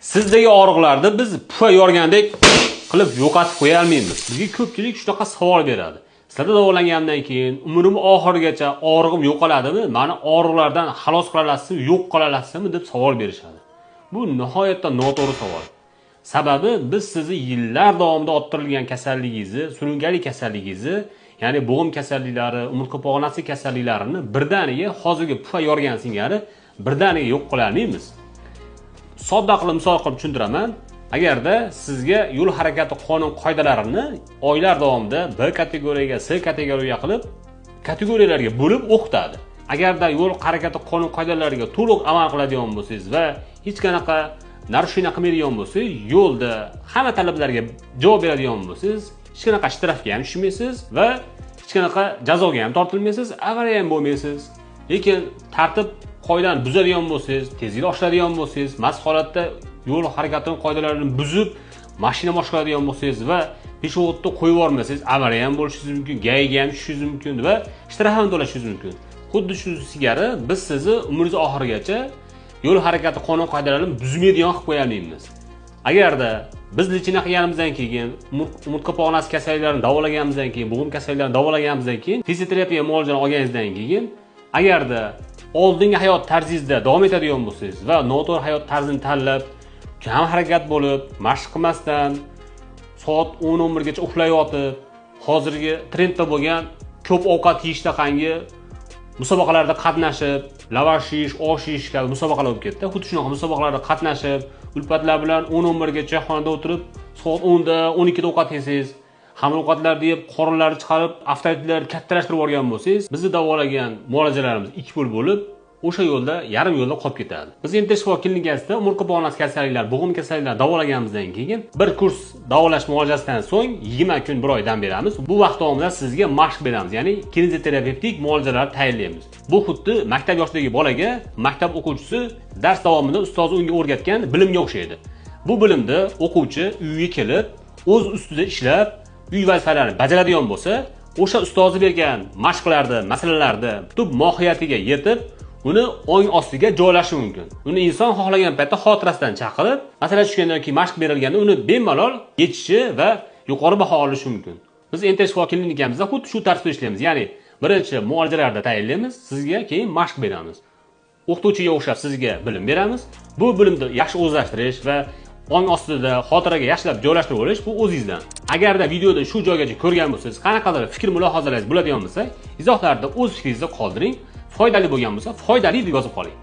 Sizdagi og'riqlarni biz pufa yorgandek qilib yo'qotib qo'ya olmaymiz. Bizga ko'pchilik shunaqa savol beradi. Sizlarda davolangandan keyin umrim oxirigacha og'rig'im yo'qoladimi? Meni og'riqlardan xalos qila olasizmi, yo'q qila olasizmi deb savol berishadi. Bu nihoyatda noto'g'ri savol. Sababi biz sizni yillar davomida orttirilgan kasalligingizni, surunkali kasalligingizni, ya'ni bo'g'im kasalliklari, umurtqa pog'onasi kasalliklarini birdaniga hozirgi pufa yorgan singari birdaniga yo'q qila olmaymiz. Sodda qilib misol qilib tushuntiraman. Agarda sizga yo'l harakati qonun qoidalarini oylar davomida B kategoriyaga, C kategoriyaga qilib kategoriyalarga bo'lib o'qitadi. Agarda yo'l harakati qonun qoidalariga to'liq amal qiladigan bo'lsangiz va hech qanaqa narushina qilmaydigan bo'lsangiz, yo'lda hamma talablarga javob beradigan bo'lsangiz, hech qanaqa shtrafga ham tushmaysiz va hech qanaqa jazoga ham tortilmaysiz, avariya ham bo'lmaysiz. Lekin tartib qoidani buzadigan bo'lsangiz, tezlikni oshiradigan bo'lsangiz, mast holatda yo'l harakati qoidalarini buzib mashina boshqaradigan bo'lsangiz va peshobodda qo'yib yubormasangiz, avariya ham bo'lishingiz mumkin, gayiga ham tushishingiz mumkin va shtraf ham to'lashingiz mumkin. Xuddi shu singari biz sizni umringiz oxirigacha yo'l harakati qonun qoidalarini buzmaydigan qilib qo'ya olmaymiz. Agarda biz lichina qilganimizdan keyin, umurtqa pog'onasi kasalliklarini davolaganimizdan keyin, bo'g'im kasalliklarini davolaganimizdan keyin, fizioterapiya muolajalarni olganingizdan keyin, agarda oldingi hayot tarzingizda davom etadigan bo'lsangiz va noto'g'ri hayot tarzini tanlab, kam harakat bo'lib, mashq qilmasdan, soat 10-11 gacha uxlay yotib, hozirgi trendda bo'lgan ko'p ovqat yeyishdaqangi musobaqalarda qatnashib, lavash yeyish, osh yeyish kabi musobaqalar bo'lib ketdi. Xuddi shunaqa musobaqalarda qatnashib, ulfatlar bilan 10-11 gacha xonada o'tirib, soat 10da, 12da ovqat yesangiz, hamma ovqatlarni yeb, qorinlarni chiqarib, avtoritlarni kattalashtirib olgan bo'lsangiz, bizni davolagan muolajalarimiz 2 pul bo'lib, o'sha yo'lda yarim yo'lda qolib ketadi. Biz Inter shifo klinikasida umurtqa pog'onasi kasalliklari, bo'g'im kasalliklari davolaganimizdan keyin bir kurs davolash muolajasidan so'ng 20 kun, 1 oy dam beramiz. Bu vaqt davomida sizga mashq beramiz, ya'ni kineziterapevtik muolajalar tayinlaymiz. Bu xuddi maktab yoshidagi bolaga maktab o'quvchisi dars davomida ustozi unga o'rgatgan bilimga o'xshaydi. Bu bilimda o'quvchi uyiga kelib, o'z ustida ishlab, uy vazifalarini bajaradigan bo'lsa, o'sha ustozi bergan mashqlarni, masalalarni tub mohiyatiga yetib, uni ong ostiga joylashi mumkin. Uni inson xohlagan paytda xotirasidan chaqirib, masala tushgandan keyin mashq berilganda uni bemalol yechishi va yuqori baho olishi mumkin. Biz Inter shifo klinikamizda xuddi shu tarzda ishlaymiz. Ya'ni birinchi muolajalarni tayinlaymiz, sizga keyin mashq beramiz. O'qituvchiga o'xshab sizga bilim beramiz. Bu bilimni yaxshi o'zlashtirish va ong ostida xotiraga yaxshilab joylashtirib olish bu o'zingizdan. Agarda videoda shu joygacha ko'rgan bo'lsangiz, qanaqadir fikr mulohazalaringiz bo'ladigan bo'lsa, izohlarda o'z fikringizni qoldiring. Foydali bo'lgan bo'lsa, foydali deb yozib qoling.